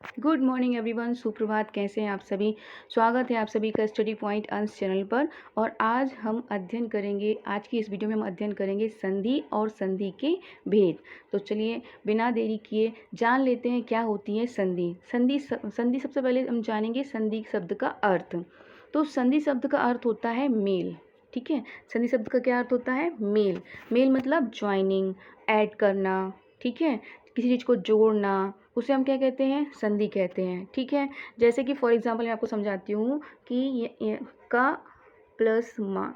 Good morning everyone. सुप्रभात। कैसे हैं आप सभी? स्वागत है आप सभी का स्टडी पॉइंट अंश चैनल पर। और आज हम अध्ययन करेंगे, आज की इस वीडियो में हम अध्ययन करेंगे संधि और संधि के भेद। तो चलिए बिना देरी किए जान लेते हैं क्या होती है संधि। संधि सबसे पहले हम जानेंगे संधि शब्द का अर्थ। तो संधि शब्द का अर्थ होता है मेल। ठीक है, संधि शब्द का क्या अर्थ होता है? मेल। मेल मतलब ज्वाइनिंग, ऐड करना। ठीक है, किसी चीज़ को जोड़ना, उसे हम क्या कहते हैं? संधि कहते हैं। ठीक है, जैसे कि फॉर एग्जांपल मैं आपको समझाती हूँ कि ये का प्लस माँ।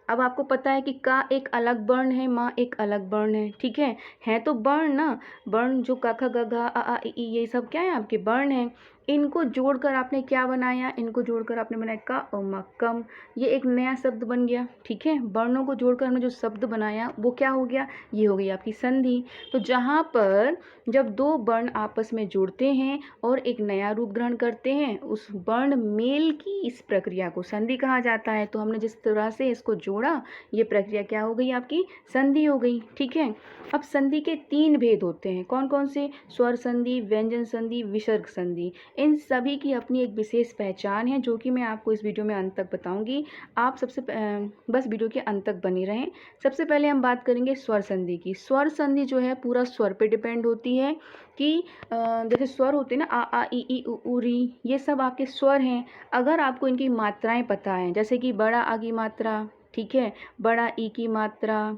अब आपको पता है कि का एक अलग वर्ण है, माँ एक अलग वर्ण है। ठीक है तो वर्ण ना, वर्ण जो क ख ग घ अ आ इ ई ये सब क्या है? आपके वर्ण हैं। इनको जोड़कर आपने क्या बनाया? इनको जोड़कर आपने बनाया का और म कम। ये एक नया शब्द बन गया। ठीक है, वर्णों को जोड़कर हमने जो शब्द बनाया वो क्या हो गया? ये हो गई आपकी संधि। तो जहाँ पर जब दो वर्ण आपस में जुड़ते हैं और एक नया रूप ग्रहण करते हैं, उस वर्ण मेल की इस प्रक्रिया को संधि कहा जाता है। तो हमने जिस तरह से इसको जोड़ा, ये प्रक्रिया क्या हो गई? आपकी संधि हो गई। ठीक है, अब संधि के तीन भेद होते हैं। कौन कौन से? स्वर संधि, व्यंजन संधि, विसर्ग संधि। इन सभी की अपनी एक विशेष पहचान है जो कि मैं आपको इस वीडियो में अंत तक बताऊंगी। आप बस वीडियो के अंत तक बने रहें। सबसे पहले हम बात करेंगे स्वर संधि की। स्वर संधि जो है पूरा स्वर पे डिपेंड होती है कि जैसे स्वर होते हैं ना, आ आ ई उ ऊ री, ये सब आपके स्वर हैं। अगर आपको इनकी मात्राएं पता हैं, जैसे कि बड़ा आ की मात्रा, ठीक है, बड़ा ई की मात्रा,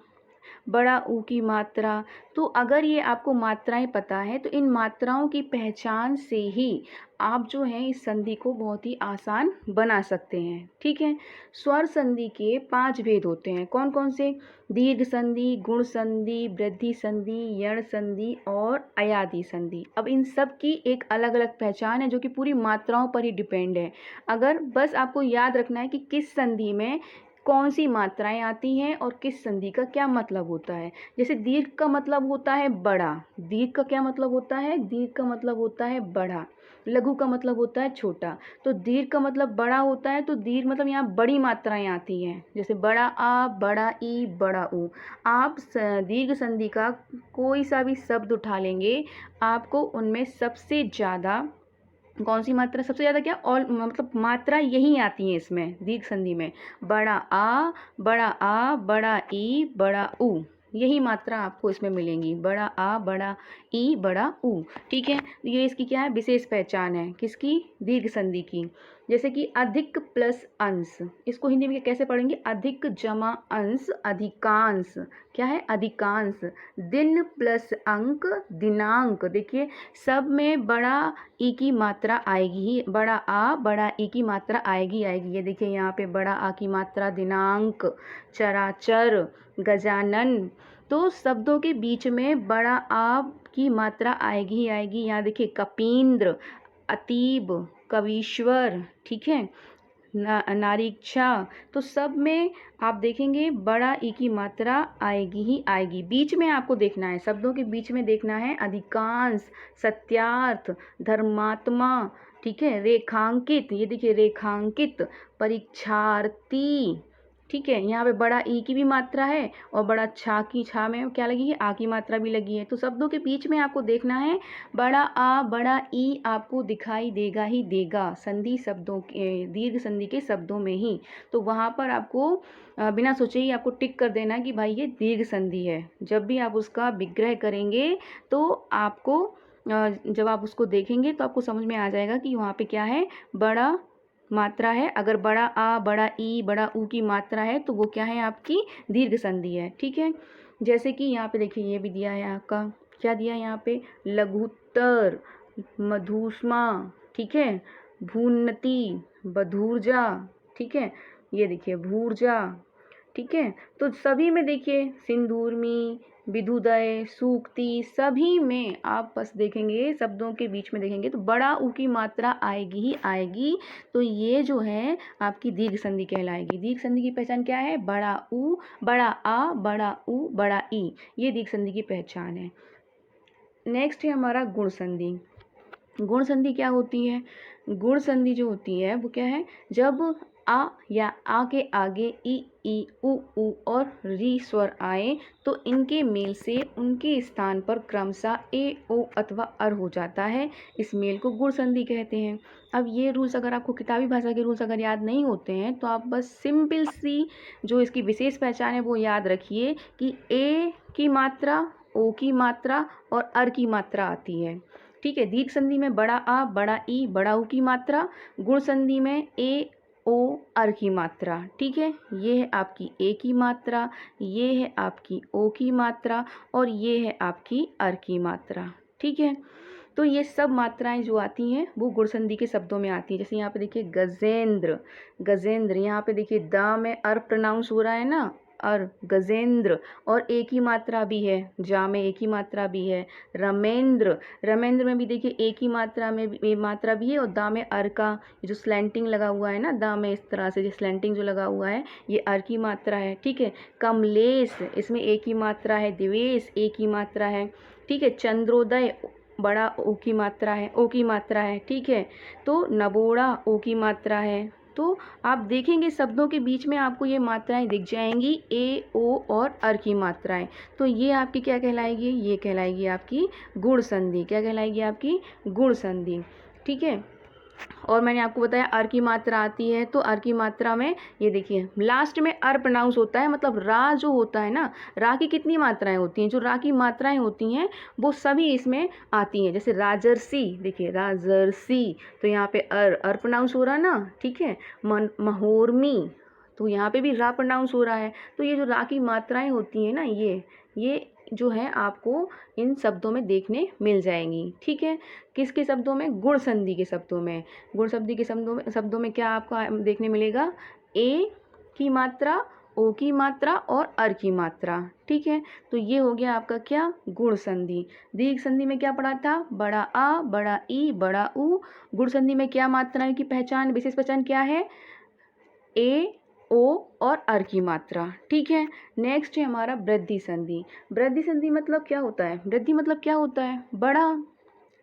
बड़ा ऊ की मात्रा, तो अगर ये आपको मात्राएं पता है तो इन मात्राओं की पहचान से ही आप जो है इस संधि को बहुत ही आसान बना सकते हैं। ठीक है, स्वर संधि के 5 भेद होते हैं। कौन कौन से? दीर्घ संधि, गुण संधि, वृद्धि संधि, यण संधि और अयादि संधि। अब इन सब की एक अलग अलग पहचान है जो कि पूरी मात्राओं पर ही डिपेंड है। अगर बस आपको याद रखना है कि किस संधि में कौन सी मात्राएं आती हैं और किस संधि का क्या मतलब होता है। जैसे दीर्घ का मतलब होता है बड़ा। दीर्घ का क्या मतलब होता है? दीर्घ का मतलब होता है बड़ा। लघु का मतलब होता है छोटा। तो दीर्घ का मतलब बड़ा होता है, तो दीर्घ मतलब यहाँ बड़ी मात्राएं आती हैं, जैसे बड़ा आ, बड़ा ई, बड़ा ऊ। आप दीर्घ संधि का कोई सा भी शब्द उठा लेंगे, आपको उनमें सबसे ज़्यादा कौन सी मात्रा सबसे ज़्यादा क्या और मतलब मात्रा यही आती है इसमें दीर्घ संधि में? बड़ा आ, बड़ा आ, बड़ा ई, बड़ा ऊ, यही मात्रा आपको इसमें मिलेंगी। बड़ा आ, बड़ा ई, बड़ा ऊ। ठीक है, ये इसकी क्या है? विशेष पहचान है। किसकी? दीर्घ संधि की। जैसे कि अधिक प्लस अंश, इसको हिंदी में कैसे पढ़ेंगे? अधिक जमा अंश, अधिकांश। क्या है? अधिकांश। दिन प्लस अंक, दिनांक। देखिए सब में बड़ा ई की मात्रा आएगी ही, बड़ा आ, बड़ा ई की मात्रा आएगी आएगी। ये देखिए यहाँ पे बड़ा आ की मात्रा, दिनांक, चराचर, गजानन। तो शब्दों के बीच में बड़ा आ की मात्रा आएगी ही आएगी। यहाँ देखिए कपींद्र, अतीब, कवीश्वर, ठीक है, नारीक्षा। तो सब में आप देखेंगे बड़ा ई की मात्रा आएगी ही आएगी। बीच में आपको देखना है, शब्दों के बीच में देखना है अधिकांश, सत्यार्थ, धर्मात्मा, ठीक है, रेखांकित। ये देखिए रेखांकित, परीक्षार्थी। ठीक है, यहाँ पे बड़ा ई की भी मात्रा है और बड़ा छा की, छा में क्या लगी है? आ की मात्रा भी लगी है। तो शब्दों के बीच में आपको देखना है बड़ा आ, बड़ा ई आपको दिखाई देगा ही देगा संधि शब्दों के, दीर्घ संधि के शब्दों में ही। तो वहाँ पर आपको बिना सोचे ही आपको टिक कर देना कि भाई ये दीर्घ संधि है। जब भी आप उसका विग्रह करेंगे तो आपको जब आप उसको देखेंगे तो आपको समझ में आ जाएगा कि वहाँ पे क्या है? बड़ा मात्रा है। अगर बड़ा आ, बड़ा ई, बड़ा ऊ की मात्रा है तो वो क्या है? आपकी दीर्घ संधि है। ठीक है, जैसे कि यहाँ पे देखिए ये भी दिया है आपका, क्या दिया है यहाँ पे? लघुत्तर, मधुष्मा, ठीक है, भून्नति, बधूर्जा, ठीक है, ये देखिए भूर्जा। ठीक है, तो सभी में देखिए सिंदूरमी, विधुदय, सूक्ति, सभी में आप बस देखेंगे, शब्दों के बीच में देखेंगे तो बड़ा ऊ की मात्रा आएगी ही आएगी। तो ये जो है आपकी दीर्घ संधि कहलाएगी। दीर्घ संधि की पहचान क्या है? बड़ा ऊ, बड़ा आ, बड़ा ऊ, बड़ा ई, ये दीर्घ संधि की पहचान है। नेक्स्ट है हमारा गुण संधि। गुण संधि क्या होती है? गुण संधि जो होती है वो क्या है? जब आ या आ के आगे ई उ और री स्वर आए तो इनके मेल से उनके स्थान पर क्रमशः ए ओ अथवा अर हो जाता है। इस मेल को गुण संधि कहते हैं। अब ये रूल्स अगर आपको किताबी भाषा के रूल्स अगर याद नहीं होते हैं तो आप बस सिंपल सी जो इसकी विशेष पहचान है वो याद रखिए कि ए की मात्रा, ओ की मात्रा और अर की मात्रा आती है। ठीक है। दीर्घ संधि में बड़ा आ, बड़ा ई, बड़ा ऊ की मात्रा, गुण संधि में ए ओ अर की मात्रा। ठीक है। ये है आपकी ए की मात्रा, ये है आपकी ओ की मात्रा और ये है आपकी अर की मात्रा। ठीक है। तो ये सब मात्राएं जो आती हैं वो गुण संधि के शब्दों में आती हैं। जैसे यहाँ पे देखिए गजेंद्र, गजेंद्र, यहाँ पे देखिए द में अर प्रोनाउंस हो रहा है ना, अर, गजेंद्र, और एक ही मात्रा भी है, जा में एक ही मात्रा भी है। रमेंद्र, रमेंद्र में भी देखिए एक ही मात्रा में मात्रा भी है और दा में अर का जो स्लैंटिंग लगा हुआ है ना, दा में इस तरह से जो स्लैंटिंग जो लगा हुआ है ये अर की मात्रा है। ठीक है। कमलेश, इसमें एक ही मात्रा है। दिवेश एक ही मात्रा है। ठीक है। चंद्रोदय, बड़ा ओ की मात्रा है, ओ की मात्रा है। ठीक है। तो नबोड़ा ओ की मात्रा है। तो आप देखेंगे शब्दों के बीच में आपको ये मात्राएं दिख जाएंगी, ए ओ और अर की मात्राएं। तो ये आपकी क्या कहलाएगी, ये कहलाएगी आपकी गुण संधि। क्या कहलाएगी आपकी गुण संधि। ठीक है। और मैंने आपको बताया अर की मात्रा आती है तो अर की मात्रा में ये देखिए लास्ट में अर प्रोनाउंस होता है, मतलब रा जो होता है ना, रा की कितनी मात्राएं होती हैं, जो रा की मात्राएं होती हैं वो सभी इसमें आती हैं। जैसे राजर्सी, देखिए राजर्सी, तो यहाँ पे अर प्रोनाउंस हो रहा है ना। ठीक है। महोर्मी, तो यहाँ पे भी रा प्रोनाउंस हो रहा है। तो ये जो रा की मात्राएं होती हैं ना, ये जो है आपको इन शब्दों में देखने मिल जाएंगी। ठीक है। किसके शब्दों में, गुण संधि के शब्दों में। गुण संधि के शब्दों में क्या आपको देखने मिलेगा, ए की मात्रा, ओ की मात्रा और अर की मात्रा। ठीक है। तो ये हो गया आपका क्या, गुण संधि। दीर्घ संधि में क्या पढ़ा था, बड़ा आ, बड़ा ई, बड़ा ऊ। गुण संधि में क्या मात्राएं की पहचान, विशेष पहचान क्या है, ए ओ और अर की मात्रा। ठीक है। नेक्स्ट है हमारा वृद्धि संधि। वृद्धि संधि मतलब क्या होता है, वृद्धि मतलब क्या होता है, बड़ा।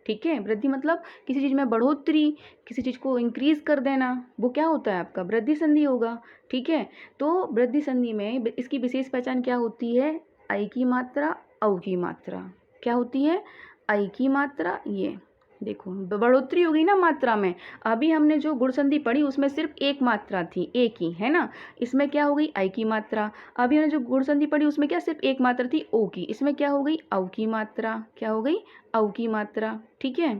ठीक है। वृद्धि मतलब किसी चीज़ में बढ़ोतरी, किसी चीज़ को इंक्रीज कर देना, वो क्या होता है आपका वृद्धि संधि होगा। ठीक है। तो वृद्धि संधि में इसकी विशेष पहचान क्या होती है, आई की मात्रा, औ की मात्रा। क्या होती है, आई की मात्रा, ये देखो बढ़ोतरी हो गई ना मात्रा में। अभी हमने जो गुण संधि पढ़ी उसमें सिर्फ एक मात्रा थी, एक ही है ना, इसमें क्या हो गई, आई की मात्रा। अभी हमने जो गुण संधि पढ़ी उसमें क्या सिर्फ एक मात्रा थी, ओ की, इसमें क्या हो गई, औ की मात्रा। क्या हो गई, औ की मात्रा। ठीक है।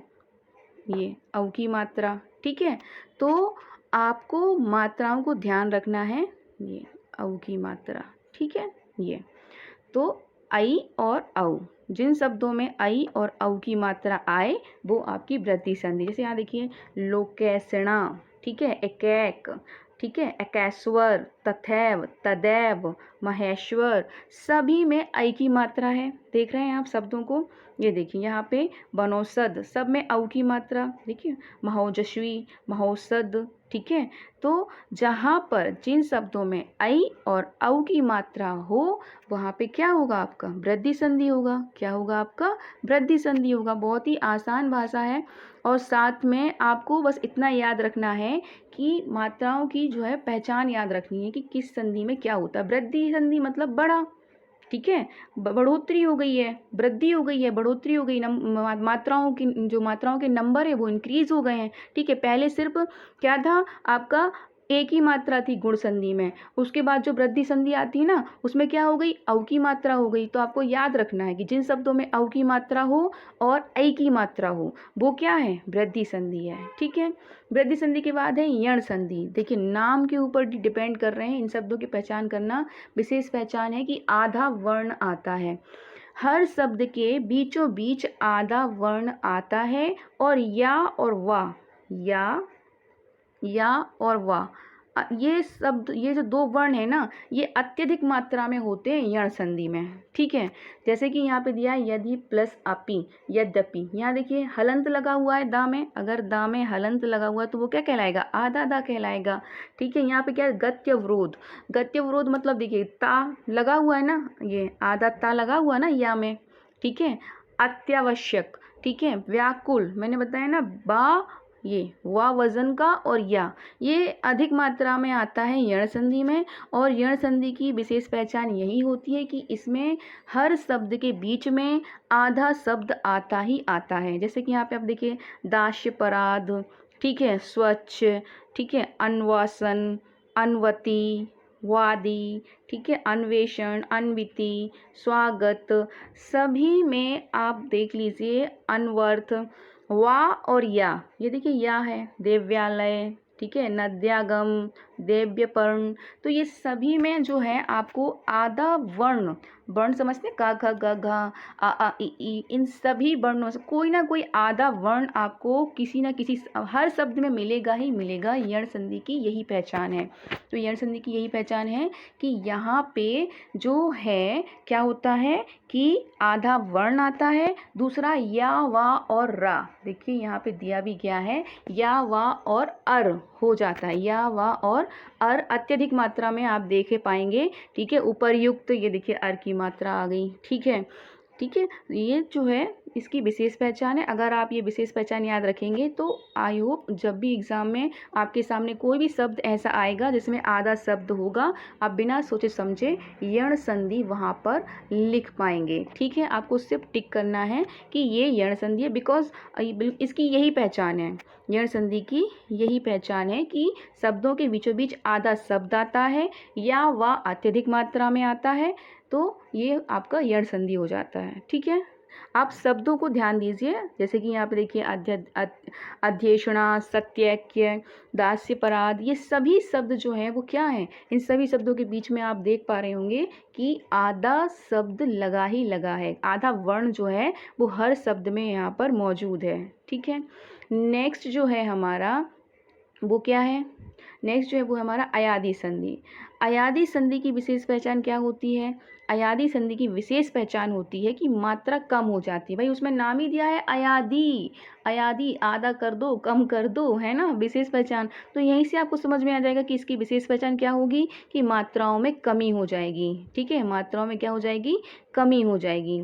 ये औ की मात्रा। ठीक है। तो आपको मात्राओं को ध्यान रखना है, ये औ की मात्रा। ठीक है। ये तो आई और औ, जिन शब्दों में आई और औ की मात्रा आए वो आपकी वृद्धि संधि। जैसे यहाँ देखिए लोकेशणा, ठीक है, एकैक, ठीक है, एकेश्वर, तथैव, तदैव, महेश्वर, सभी में आई की मात्रा है। देख रहे हैं आप शब्दों को, ये देखिए यहाँ पे बनौसद, सब में औ की मात्रा। देखिए महोजस्वी, महोसद। ठीक है। तो जहाँ पर जिन शब्दों में आई और औ की मात्रा हो वहाँ पे क्या होगा आपका वृद्धि संधि होगा। क्या होगा आपका वृद्धि संधि होगा। बहुत ही आसान भाषा है और साथ में आपको बस इतना याद रखना है कि मात्राओं की जो है पहचान याद रखनी है कि किस संधि में क्या होता है। वृद्धि संधि मतलब बड़ा। ठीक है। बढ़ोतरी हो गई है, वृद्धि हो गई है, बढ़ोतरी हो गई, मात्राओं की जो मात्राओं के नंबर है वो इंक्रीज हो गए हैं। ठीक है। पहले सिर्फ क्या था आपका, एक ही मात्रा थी गुण संधि में, उसके बाद जो वृद्धि संधि आती है ना उसमें क्या हो गई, औ की मात्रा हो गई। तो आपको याद रखना है कि जिन शब्दों में औ की मात्रा हो और ऐ की मात्रा हो वो क्या है, वृद्धि संधि है। ठीक है। वृद्धि संधि के बाद है यण संधि। देखिए नाम के ऊपर डिपेंड कर रहे हैं इन शब्दों की पहचान करना। विशेष पहचान है कि आधा वर्ण आता है, हर शब्द के बीचों बीच आधा वर्ण आता है और या और वाह, या और वाह, ये शब्द, ये जो दो वर्ण है ना ये अत्यधिक मात्रा में होते हैं यण संधि में। ठीक है। जैसे कि यहाँ पे दिया है यदि प्लस अपि, यद्यपि। यहाँ देखिए हलंत लगा हुआ है दा में, अगर दा में हलंत लगा हुआ है तो वो क्या कहलाएगा, आधा दा कहलाएगा। ठीक है। यहाँ पे क्या है, गत्यवरोध, गत्यवरोध मतलब देखिए ता लगा हुआ है ना, ये आधा ता लगा हुआ है ना या में। ठीक है। अत्यावश्यक, ठीक है, व्याकुल, मैंने बताया ना बा ये वा वजन का और या, ये अधिक मात्रा में आता है यण संधि में। और यण संधि की विशेष पहचान यही होती है कि इसमें हर शब्द के बीच में आधा शब्द आता ही आता है। जैसे कि यहाँ पे आप देखिए, दास्य पराध, ठीक है, स्वच्छ, ठीक है, अन्वासन, अन्वती, वादी, ठीक है, अन्वेषण, अन्विति, स्वागत, सभी में आप देख लीजिए अन्वर्थ, वा और या, ये देखिए या है, देव्यालय, ठीक है, नद्यागम, देव्यपर्ण, तो ये सभी में जो है आपको आधा वर्ण, वर्ण समझते हैं, का ख ग घ आ ई, इन सभी वर्णों से कोई ना कोई आधा वर्ण आपको किसी न किसी हर शब्द में मिलेगा ही मिलेगा। यण संधि की यही पहचान है। तो यण संधि की यही पहचान है कि यहाँ पे जो है क्या होता है कि आधा वर्ण आता है, दूसरा या वा और रा, देखिए यहाँ पे दिया भी गया है, या वा और अर हो जाता है, या वा और अर अत्यधिक मात्रा में आप देखे पाएंगे, ठीक है। उपर्युक्त, ये देखिए अर की मात्रा आ गई, ठीक है, ठीक है। ये जो है इसकी विशेष पहचान है। अगर आप ये विशेष पहचान याद रखेंगे तो आई होप जब भी एग्जाम में आपके सामने कोई भी शब्द ऐसा आएगा जिसमें आधा शब्द होगा, आप बिना सोचे समझे यण संधि वहाँ पर लिख पाएंगे, ठीक है। आपको सिर्फ टिक करना है कि ये यण संधि है, बिकॉज इसकी यही पहचान है, यण संधि की यही पहचान है कि शब्दों के बीचों बीच आधा शब्द आता है या वह अत्यधिक मात्रा में आता है, तो ये आपका यण संधि हो जाता है, ठीक है। आप शब्दों को ध्यान दीजिए, जैसे कि यहाँ पे देखिए अध्येषणा, सत्यैक्य, दास्यपराध, ये सभी शब्द जो हैं वो क्या हैं, इन सभी शब्दों के बीच में आप देख पा रहे होंगे कि आधा शब्द लगा ही लगा है, आधा वर्ण जो है वो हर शब्द में यहाँ पर मौजूद है, ठीक है। नेक्स्ट जो है हमारा वो क्या है, नेक्स्ट जो है वो हमारा अयादी संधि। अयादी संधि की विशेष पहचान क्या होती है, अयादी संधि की विशेष पहचान होती है कि मात्रा कम हो जाती है। भाई उसमें नाम ही दिया है अयादी, अयादी आधा कर दो, कम कर दो, है ना, विशेष पहचान। तो यहीं से आपको समझ में आ जाएगा कि इसकी विशेष पहचान क्या होगी कि मात्राओं में कमी हो जाएगी, ठीक है, मात्राओं में क्या हो जाएगी, कमी हो जाएगी।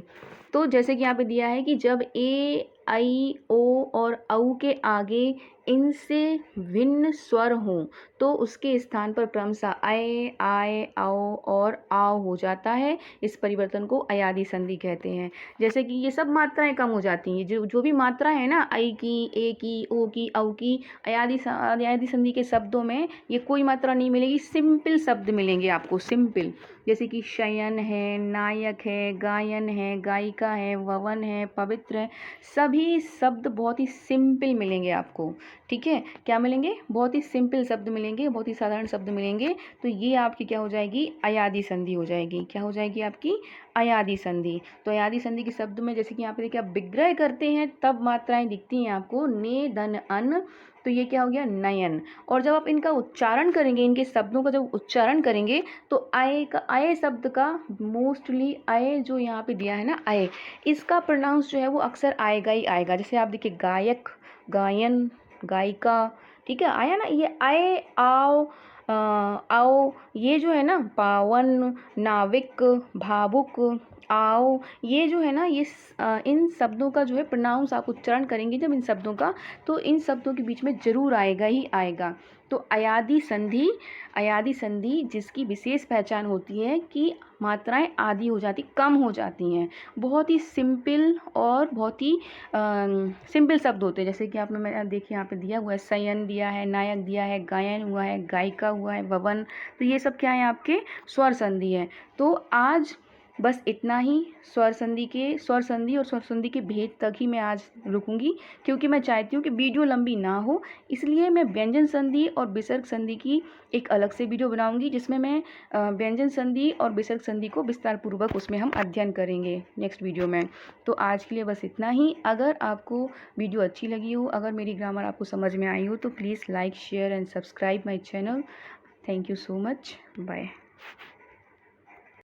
तो जैसे कि यहाँ पे दिया है कि जब ए, आई, ओ और औ के आगे इनसे भिन्न स्वर हों तो उसके स्थान पर क्रमशः अय, आय, औ और आओ हो जाता है। इस परिवर्तन को अयादी संधि कहते हैं। जैसे कि ये सब मात्राएं कम हो जाती हैं, जो भी मात्रा है ना, आई की, ए की, ओ की, औ की, अयादी संधि के शब्दों में ये कोई मात्रा नहीं मिलेगी, सिंपल शब्द मिलेंगे आपको, सिंपल, जैसे कि शयन है, नायक है, गायन है, गायिका है, ववन है, पवित्र है, सभी शब्द बहुत ही सिंपल मिलेंगे आपको, ठीक है। क्या मिलेंगे, बहुत ही सिंपल शब्द मिलेंगे, बहुत ही साधारण शब्द मिलेंगे। तो ये आपकी क्या हो जाएगी, अयादी संधि हो जाएगी। क्या हो जाएगी आपकी, अयादी संधि। तो अयादी संधि के शब्द में जैसे कि यहाँ पे देखिए आप विग्रह करते हैं तब मात्राएं दिखती हैं आपको, ने, धन, अन, तो ये क्या हो गया, नयन। और जब आप इनका उच्चारण करेंगे, इनके शब्दों का जब उच्चारण करेंगे तो आय का, आय शब्द का मोस्टली आय जो यहाँ पे दिया है ना, आय, इसका प्रोनाउंस जो है वो अक्सर आएगा ही आएगा। जैसे आप देखिए गायक, गायन, गायिका, ठीक है, आया ना, ये आए, आओ, आओ, ये जो है ना, पावन, नाविक, भावुक, आओ, ये जो है ना, ये इन शब्दों का जो है प्रोनाउंस आप उच्चारण करेंगे जब इन शब्दों का, तो इन शब्दों के बीच में जरूर आएगा ही आएगा। तो अयादी संधि, अयादी संधि जिसकी विशेष पहचान होती है कि मात्राएं आधी हो जाती, कम हो जाती हैं, बहुत ही सिंपल और बहुत ही सिंपल शब्द होते हैं। जैसे कि आपने, मैं देखिए यहाँ पे दिया हुआ है, शयन दिया है, नायक दिया है, गायन हुआ है, गायिका हुआ है, ववन, तो ये सब क्या है आपके स्वर संधि है। तो आज बस इतना ही, स्वर संधि और स्वर संधि के भेद तक ही मैं आज रुकूंगी, क्योंकि मैं चाहती हूँ कि वीडियो लंबी ना हो, इसलिए मैं व्यंजन संधि और विसर्ग संधि की एक अलग से वीडियो बनाऊंगी, जिसमें मैं व्यंजन संधि और विसर्ग संधि को विस्तार पूर्वक उसमें हम अध्ययन करेंगे नेक्स्ट वीडियो में। तो आज के लिए बस इतना ही। अगर आपको वीडियो अच्छी लगी हो, अगर मेरी ग्रामर आपको समझ में आई हो, तो please like, share and subscribe my channel. Thank you so much, bye.